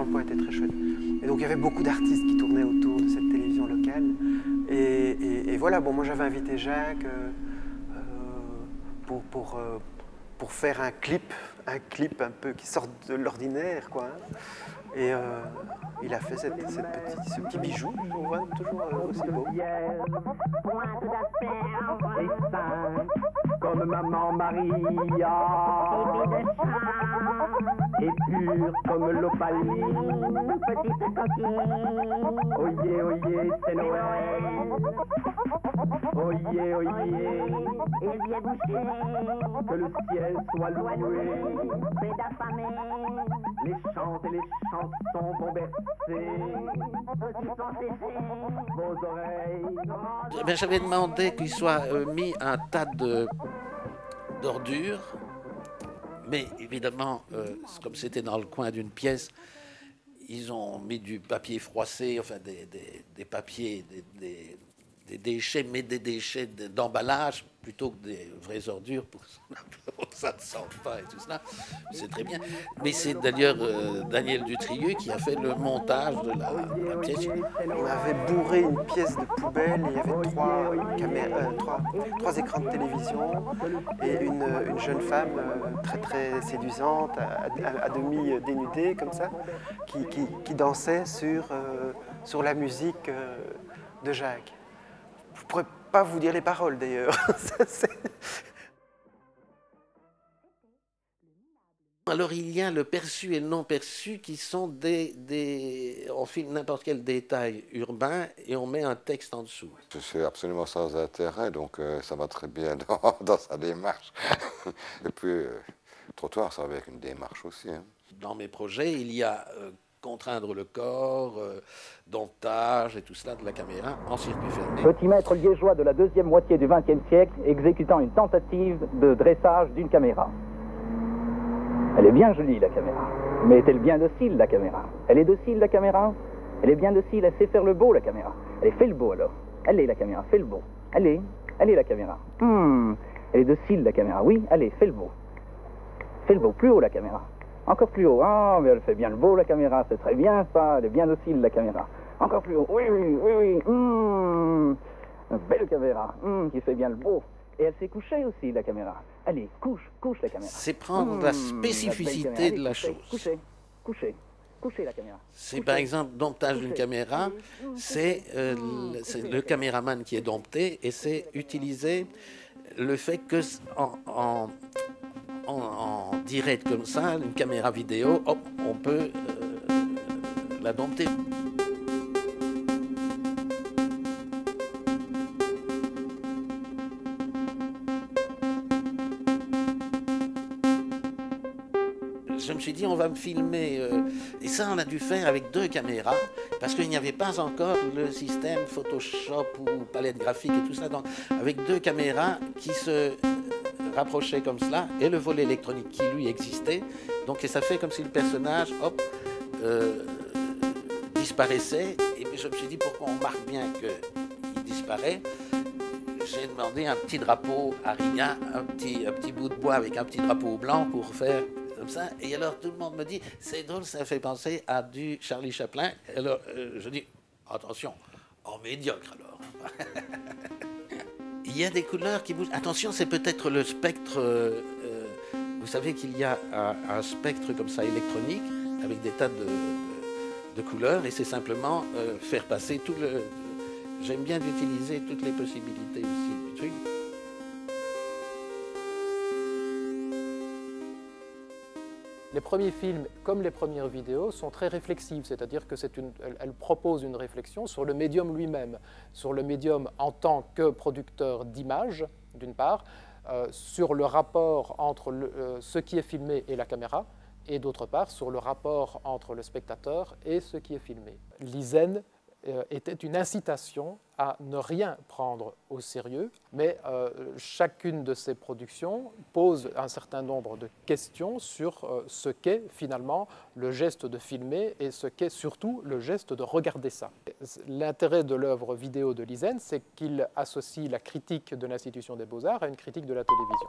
l'emploi était très chouette. Et donc il y avait beaucoup d'artistes qui tournaient autour de cette télévision locale. Et voilà, bon, moi j'avais invité Jacques pour faire un clip un peu qui sort de l'ordinaire, quoi. Et il a fait ce petit bijou, on voit toujours aussi beau. Comme maman Maria, et pure comme l'opaline, petite coquille. Oyez, oyez, c'est Noël. Oyez, oyez, et viens boucher, que le ciel soit loué. Les chants et les chansons vont bercer vos oreilles. Ben, j'avais demandé qu'il soit mis un tas d'ordures, mais évidemment, comme c'était dans le coin d'une pièce, ils ont mis du papier froissé, enfin des papiers, des déchets, mais des déchets d'emballage plutôt que des vraies ordures pour ça ne sent pas et tout cela. C'est très bien. Mais c'est d'ailleurs Daniel Dutrieux qui a fait le montage de la pièce. On avait bourré une pièce de poubelle, il y avait trois écrans de télévision et une jeune femme très très séduisante, à demi dénudée comme ça, qui dansait sur la musique de Jacques. Je ne pourrais pas vous dire les paroles d'ailleurs. Alors il y a le perçu et le non perçu qui sont on filme n'importe quel détail urbain et on met un texte en dessous. C'est absolument sans intérêt, donc ça va très bien dans sa démarche. Et puis, le trottoir, ça va avec une démarche aussi. Hein. Dans mes projets, il y a contraindre le corps, domptage et tout cela de la caméra en circuit fermé. Petit maître liégeois de la deuxième moitié du XXe siècle exécutant une tentative de dressage d'une caméra. Elle est bien jolie, la caméra. Mais est-elle bien docile, la caméra? Elle est docile, la caméra? Elle est bien docile, elle sait faire le beau, la caméra. Elle fait le beau, alors. Allez, la caméra, fais le beau. Allez, la caméra. Elle est docile, la caméra. Oui, allez, fais le beau. Fais le beau, plus haut, la caméra. Encore plus haut. Ah, mais elle fait bien le beau, la caméra. C'est très bien, ça. Elle est bien docile, la caméra. Encore plus haut. Oui, oui, oui, oui. Une belle caméra. Qui fait bien le beau. Et elle s'est couchée aussi, la caméra. Allez, couche la caméra. C'est prendre la spécificité de la chose. Couchez la caméra. C'est par exemple domptage d'une caméra, c'est le caméraman qui est dompté et c'est utiliser le fait que en direct comme ça, une caméra vidéo, hop, on peut la dompter. Je me suis dit, on va me filmer, et ça on a dû faire avec 2 caméras, parce qu'il n'y avait pas encore le système Photoshop ou palette graphique et tout ça, donc avec 2 caméras qui se rapprochaient comme cela, et le volet électronique qui lui existait, donc et ça fait comme si le personnage, hop, disparaissait, et puis je me suis dit, pour qu'on marque bien qu'il disparaît, j'ai demandé un petit drapeau à Rignan, un petit bout de bois avec un petit drapeau blanc pour faire comme ça. Et alors tout le monde me dit, c'est drôle, ça fait penser à du Charlie Chaplin. Alors je dis, attention, en médiocre alors. Il y a des couleurs qui bougent. Attention, c'est peut-être le spectre. Vous savez qu'il y a un spectre comme ça électronique avec des tas de couleurs et c'est simplement faire passer tout le. J'aime bien utiliser toutes les possibilités aussi du truc. Les premiers films, comme les premières vidéos, sont très réflexives, c'est-à-dire qu'elles proposent une réflexion sur le médium lui-même, sur le médium en tant que producteur d'images, d'une part, sur le rapport entre ce qui est filmé et la caméra, et d'autre part, sur le rapport entre le spectateur et ce qui est filmé. Lizen était une incitation à ne rien prendre au sérieux, mais chacune de ces productions pose un certain nombre de questions sur ce qu'est finalement le geste de filmer et ce qu'est surtout le geste de regarder ça. L'intérêt de l'œuvre vidéo de Lizen, c'est qu'il associe la critique de l'Institution des Beaux-Arts à une critique de la télévision.